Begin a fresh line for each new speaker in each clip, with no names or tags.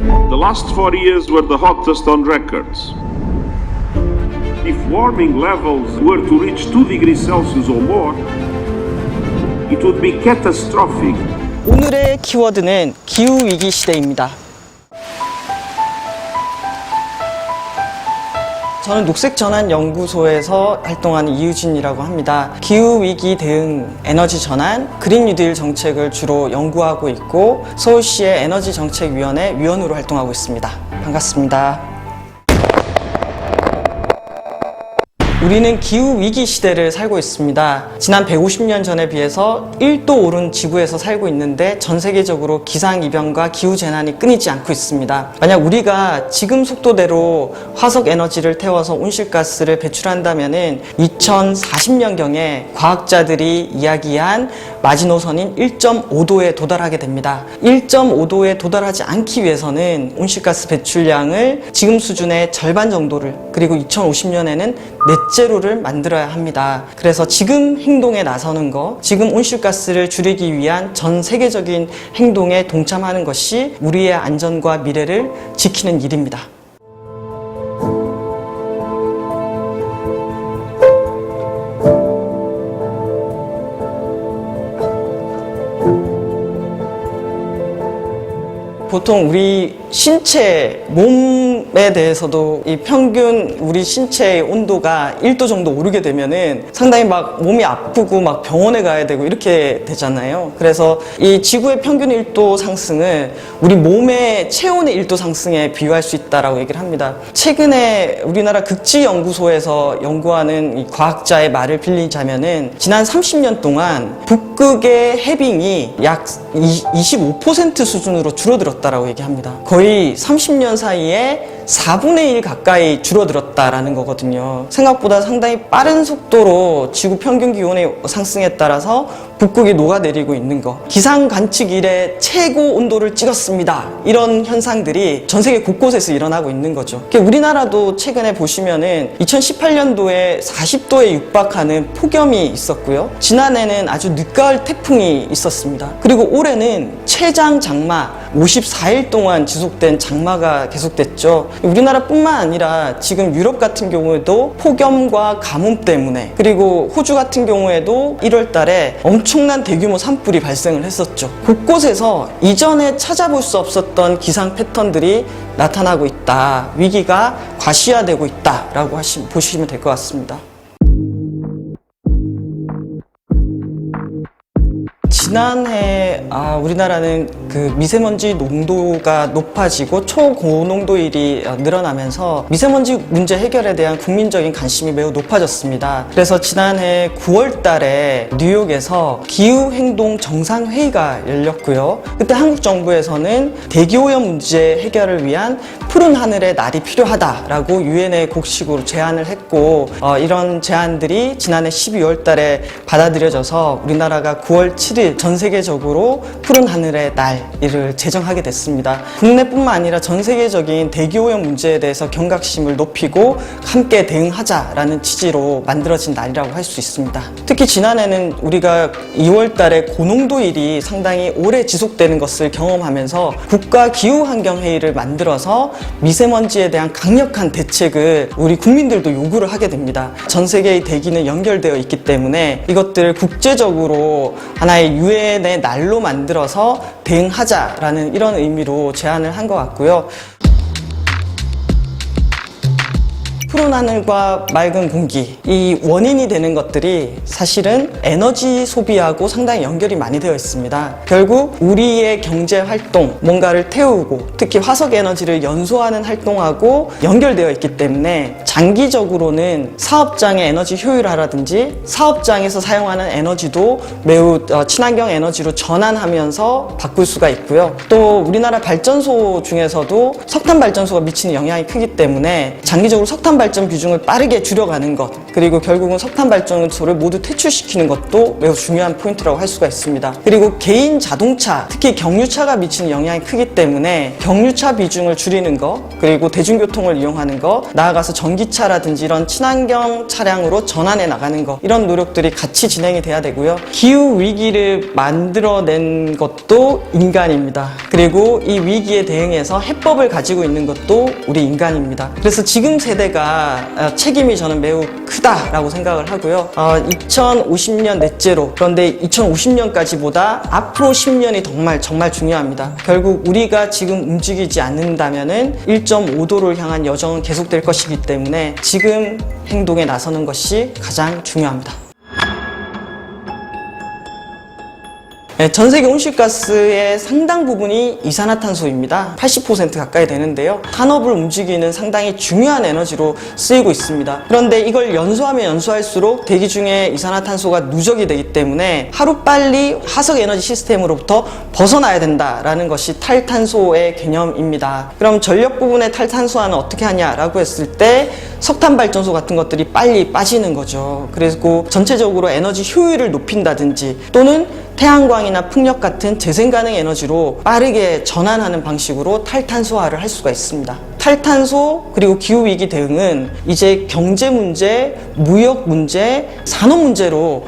The last 4 years were the hottest on records. If warming levels were to reach 2 degrees Celsius or more, it would be catastrophic.
오늘의 키워드는 기후위기 시대입니다. 저는 녹색전환연구소에서 활동하는 이유진이라고 합니다. 기후위기 대응, 에너지 전환, 그린 뉴딜 정책을 주로 연구하고 있고 서울시의 에너지정책위원회 위원으로 활동하고 있습니다. 반갑습니다. 우리는 기후위기 시대를 살고 있습니다. 지난 150년 전에 비해서 1도 오른 지구에서 살고 있는데 전 세계적으로 기상이변과 기후재난이 끊이지 않고 있습니다. 만약 우리가 지금 속도대로 화석에너지를 태워서 온실가스를 배출한다면 2040년경에 과학자들이 이야기한 마지노선인 1.5도에 도달하게 됩니다. 1.5도에 도달하지 않기 위해서는 온실가스 배출량을 지금 수준의 절반 정도를, 그리고 2050년에는 넷제로를 만들어야 합니다. 그래서 지금 행동에 나서는 거, 지금 온실가스를 줄이기 위한 전 세계적인 행동에 동참하는 것이 우리의 안전과 미래를 지키는 일입니다. 보통 우리 신체, 몸에 대해서도 이 평균 우리 신체의 온도가 1도 정도 오르게 되면은 상당히 막 몸이 아프고 막 병원에 가야 되고 이렇게 되잖아요. 그래서 이 지구의 평균 1도 상승을 우리 몸의 체온의 1도 상승에 비유할 수 있다라고 얘기를 합니다. 최근에 우리나라 극지연구소에서 연구하는 이 과학자의 말을 빌리자면은 지난 30년 동안 북극의 해빙이 약 25% 수준으로 줄어들었다라고 얘기합니다. 거의 30년 사이에 4분의 1 가까이 줄어들었다라는 거거든요. 생각보다 상당히 빠른 속도로 지구 평균 기온의 상승에 따라서 북극이 녹아내리고 있는 거. 기상 관측 이래 최고 온도를 찍었습니다. 이런 현상들이 전 세계 곳곳에서 일어나고 있는 거죠. 우리나라도 최근에 보시면은 2018년도에 40도에 육박하는 폭염이 있었고요. 지난해는 아주 늦가을 태풍이 있었습니다. 그리고 올해는 최장 장마 54일 동안 지속된 장마가 계속됐죠. 우리나라뿐만 아니라 지금 유럽 같은 경우에도 폭염과 가뭄 때문에, 그리고 호주 같은 경우에도 1월 달에 엄청난 대규모 산불이 발생을 했었죠. 곳곳에서 이전에 찾아볼 수 없었던 기상 패턴들이 나타나고 있다. 위기가 과시화되고 있다라고 보시면 될 것 같습니다. 지난해 우리나라는 그 미세먼지 농도가 높아지고 초고농도일이 늘어나면서 미세먼지 문제 해결에 대한 국민적인 관심이 매우 높아졌습니다. 그래서 지난해 9월 달에 뉴욕에서 기후행동 정상회의가 열렸고요. 그때 한국 정부에서는 대기오염 문제 해결을 위한 푸른 하늘의 날이 필요하다라고 유엔에 곡식으로 제안을 했고, 이런 제안들이 지난해 12월 달에 받아들여져서 우리나라가 9월 7일 전 세계적으로 푸른 하늘의 날을 제정하게 됐습니다. 국내뿐만 아니라 전 세계적인 대기오염 문제에 대해서 경각심을 높이고 함께 대응하자라는 취지로 만들어진 날이라고 할 수 있습니다. 특히 지난해는 우리가 2월 달에 고농도일이 상당히 오래 지속되는 것을 경험하면서 국가기후환경회의를 만들어서 미세먼지에 대한 강력한 대책을 우리 국민들도 요구를 하게 됩니다. 전 세계의 대기는 연결되어 있기 때문에 이것들을 국제적으로 하나의 유엔의 날로 만들어서 대응하자라는 이런 의미로 제안을 한 것 같고요. 푸른 하늘과 맑은 공기, 이 원인이 되는 것들이 사실은 에너지 소비하고 상당히 연결이 많이 되어 있습니다. 결국 우리의 경제 활동, 뭔가를 태우고 특히 화석 에너지를 연소하는 활동하고 연결되어 있기 때문에 장기적으로는 사업장의 에너지 효율화라든지 사업장에서 사용하는 에너지도 매우 친환경 에너지로 전환하면서 바꿀 수가 있고요. 또 우리나라 발전소 중에서도 석탄 발전소가 미치는 영향이 크기 때문에 장기적으로 석탄 발전 비중을 빠르게 줄여가는 것, 그리고 결국은 석탄 발전소를 모두 퇴출시키는 것도 매우 중요한 포인트라고 할 수가 있습니다. 그리고 개인 자동차, 특히 경유차가 미치는 영향이 크기 때문에 경유차 비중을 줄이는 거, 그리고 대중교통을 이용하는 거, 나아가서 전기차라든지 이런 친환경 차량으로 전환해 나가는 거, 이런 노력들이 같이 진행이 돼야 되고요. 기후 위기를 만들어낸 것도 인간입니다. 그리고 이 위기에 대응해서 해법을 가지고 있는 것도 우리 인간입니다. 그래서 지금 세대가 책임이 저는 매우 크다라고 생각을 하고요. 2050년 넷째로, 그런데 2050년까지보다 앞으로 10년이 정말 중요합니다. 결국 우리가 지금 움직이지 않는다면은 1.5도를 향한 여정은 계속될 것이기 때문에 지금 행동에 나서는 것이 가장 중요합니다. 전 세계 온실가스의 상당 부분이 이산화탄소입니다. 80% 가까이 되는데요. 산업을 움직이는 상당히 중요한 에너지로 쓰이고 있습니다. 그런데 이걸 연소하면 연소할수록 대기 중에 이산화탄소가 누적이 되기 때문에 하루빨리 화석 에너지 시스템으로부터 벗어나야 된다라는 것이 탈탄소의 개념입니다. 그럼 전력 부분의 탈탄소화는 어떻게 하냐라고 했을 때 석탄 발전소 같은 것들이 빨리 빠지는 거죠. 그리고 전체적으로 에너지 효율을 높인다든지 또는 태양광이나 풍력 같은 재생 가능 에너지로 빠르게 전환하는 방식으로 탈탄소화를 할 수가 있습니다. 탈탄소 그리고 기후위기 대응은 이제 경제 문제, 무역 문제, 산업 문제로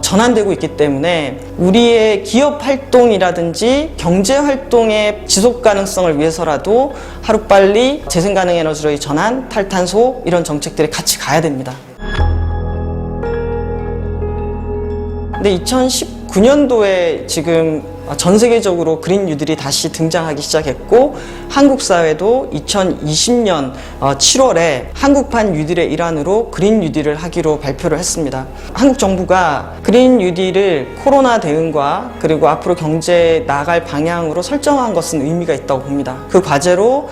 전환되고 있기 때문에 우리의 기업 활동이라든지 경제 활동의 지속 가능성을 위해서라도 하루빨리 재생 가능 에너지로의 전환, 탈탄소 이런 정책들이 같이 가야 됩니다. 근데 2019년도에 지금 전 세계적으로 그린 뉴딜이 다시 등장하기 시작했고 한국 사회도 2020년 7월에 한국판 뉴딜의 일환으로 그린 뉴딜을 하기로 발표를 했습니다. 한국 정부가 그린 뉴딜을 코로나 대응과 그리고 앞으로 경제 나아갈 방향으로 설정한 것은 의미가 있다고 봅니다. 그 과제로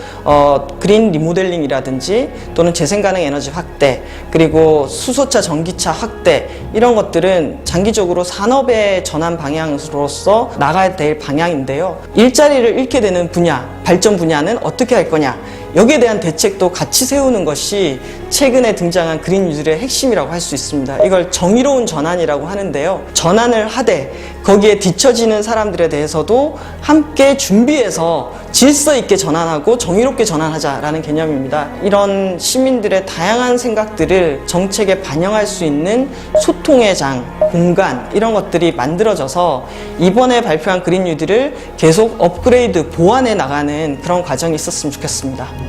그린 리모델링이라든지 또는 재생가능 에너지 확대, 그리고 수소차, 전기차 확대 이런 것들은 장기적으로 산업의 전환 방향으로서 나가야 될 방향인데요. 일자리를 잃게 되는 분야, 발전 분야는 어떻게 할 거냐, 여기에 대한 대책도 같이 세우는 것이 최근에 등장한 그린 뉴딜의 핵심이라고 할 수 있습니다. 이걸 정의로운 전환이라고 하는데요. 전환을 하되 거기에 뒤처지는 사람들에 대해서도 함께 준비해서 질서 있게 전환하고 정의롭게 전환하자라는 개념입니다. 이런 시민들의 다양한 생각들을 정책에 반영할 수 있는 소통의 장, 공간 이런 것들이 만들어져서 이번에 발표한 그린 뉴딜을 계속 업그레이드, 보완해 나가는 그런 과정이 있었으면 좋겠습니다.